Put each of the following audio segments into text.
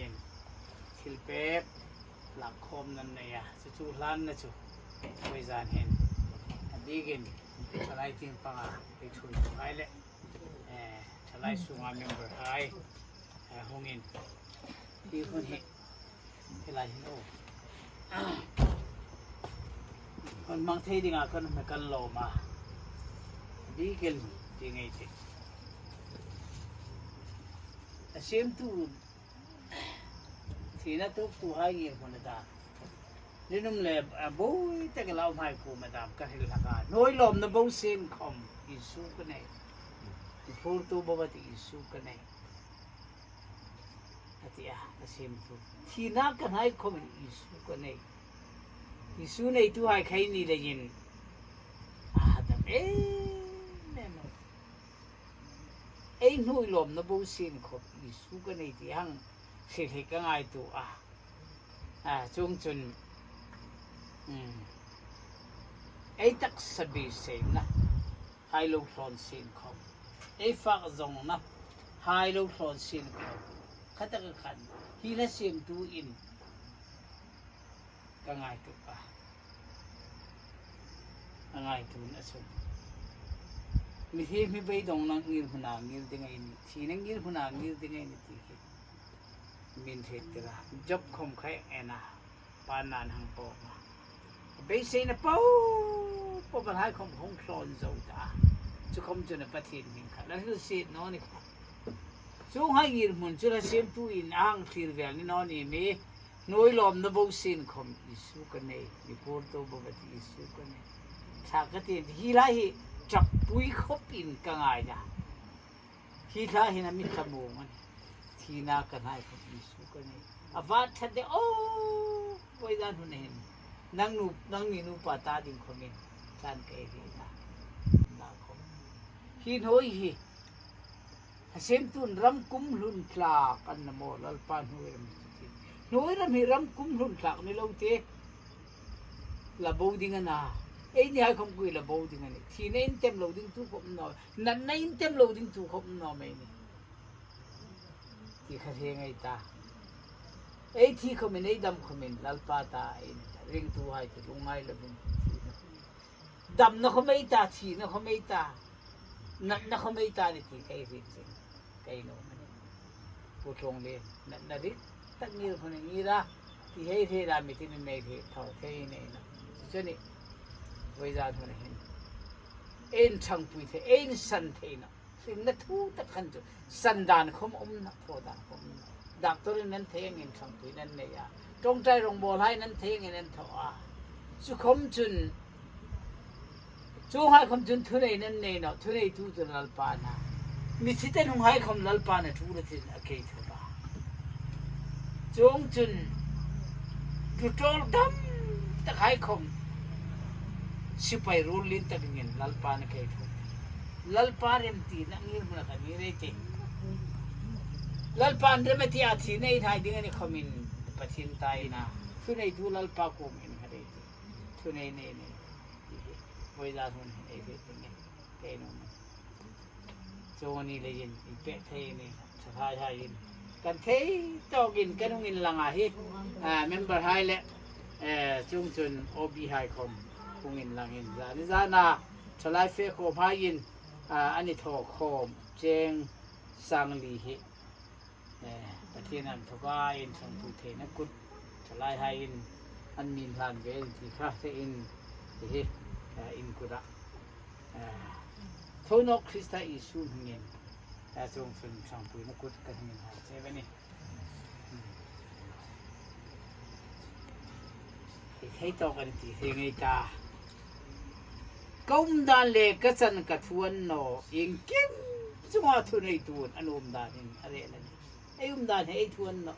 yen silpep lak khom nan ne ya chu lan na chu wei zan hen digin thalai ting panga pe thui ai le thalai sunga member hai hongin di hun he helai no kon mang thei dinga kon me kan lo ma digin dingai che same tu thì nó tốt tu hai nghìnคนta nên nôm lệ bố ta cái lao hai cô mà ta cái là cả nói lom nó bố xem không Isu cái này phô tu bố thì Isu cái này thì same tu thì nó cái hai không Isu cái này Isu này tu hai khai ni là nhìn đam ấy nuôi lom nó bố xem không Isu cái này thì hăngสิเหก็ง่ายตัวช่วงจนไอ้ตักสบีเสนนะให้ลูกหลานสินเขาไอ้ฝากจงนะให้ลูกหลานสินเขาขัดกันขันที่นั่นเสียงตัวอินก็ง่ายตัวง่ายตัวนะส่วนมีที่มีใบดองนั่งงิลหุนางิลยังไงนี่ที่นั่งงิลหุนางิลยังไงนี่ที่มินเทตระจบคมไข่เอ็นะปานานหังโปมาไปเสียนะเป้าปัญหาของคลอนโจตาจะคมจนประเทศมิงค่ะแล้วคือเสียน้อนี่ค่ะช่วงให้ยืนหุ่นจุลเสียมตุอินอ่างทีเวลนี่น้อนี่มีน้อยลมนบูสินคมอิสุกันเนยมีพูดตัวบวชอิสุกันเนยชาติที่ฮีลาฮีจับปุยขบินกังไงจ้ะฮีลาฮีน่ะมีขโมยมันที่น่ากันให้ของอิสุกันเนยอาวัตถัดเดโอ้ไว้ด้านหุ่นเห็นนั่งนี่นูปาตาดิ่งคอมินฉันเกยดีนะน่าคมฮีโนยฮีเสียมตุนรำกุ้มลุนคลากันนะโมลลปานหัวรำสุดโน้ยรำฮีรำกุ้มลุนคลานี่เราเตะละบูดิ่งนะไอ้นี่ให้คำคุยละบูดิ่งนี่ที่นี่อินเต็มเราดิ่งทุกคนนอนั่นนี่อินเต็มเราดิ่งทุกคนนอไม่นี่ที่เขาเรียกไงตาไอ้ที่เขาไม่ได้ดำเขาไม่ลลปาตาไอ้เรื่องตัวให้ตัวลงไงละบุญดำนะเขาไม่ตาที่นะเขาไม่ตานั่นนะเขาไม่ตานี่ที่ใครเรียกใครโน้มันพูดตรงเลยนั่นนั่นดิตั้งยี่คนนี้ละที่ให้เทรามิตินี่ไม่เทเท่าเทนี่นะฉะนั้นเวลาคนนี้เอ็นช่างปุยเทเอ็นสันเทนะสิ่งนั้นทุกตะขันจุสันดานเขาไม่นักโทษดานเขาไม่ดับตัวนั้นเทงเงินช่างปุยนั่นเนี่ยตรงใจลงบ่อให้นั้นเทงเงินนั้นเท่าสุขมจุนช่วงให้คำจุนทุเรศนั่นเนี่ยเนาะทุเรศทุจริตปานะมิสิเตนหงให้คำลลปานะทุเรศอเคยทุบะช่วงจุนจุดโจลดำตะให้คำสิไปรูลินตะกินลลปานะเคยทุบลลปาเรมตีนังยืนมันกันนี่เรติลลปาเรมตีอาทิตย์ในไทยดิ้งนี่คำมินปะทินตายนะทุเรศทุลลปาโกมินฮะเรติทุเรศเนี่ยไว้ด้านหุ่นไอ้เด็กเนี่ยแกนู่นโจนี่เลยยินอีเป็ดเทนี่สภาชายยินกันเทโตกินกันกินลังอาฮิเมมเบอร์ไฮและจุงจุนโอบีไฮคอมคุงินลังยินจานิจานาสลายเฟโคพายินอันนี้ทอคอมเจงสังลีฮิประเทศนั้นทว่าอินสังพุเทนกุดสลายไฮยินอันมีนลานเวลที่ข้าเซอินฮิอินกุระทุนกคริสต์อิสุเงินทรงสุนสังปุยนักกุศลเงินใช่ไหมนี่ให้ต่อกันที่เฮงไอตาก้มดานเล็กกษันกระทวนโนอิงกิมจังหวะทุนไอตูนอนุมดานอะไรนั่นไอดานให้ทวนโน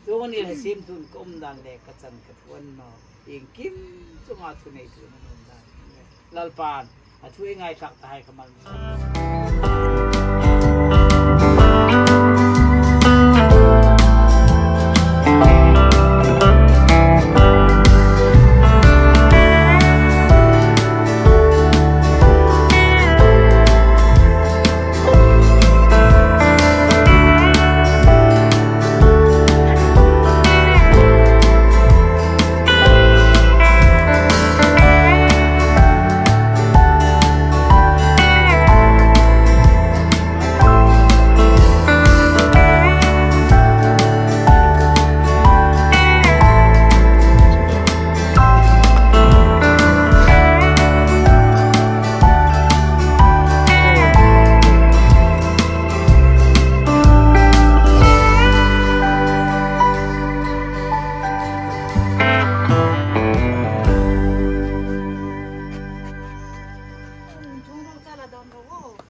ตัวนี้ให้ซิมทุนก้มดานเล็กกษันกระทวนโนอิงกิมจังหวะทุนไอตูนลลปานช่วยง่ายสักตายกับมัน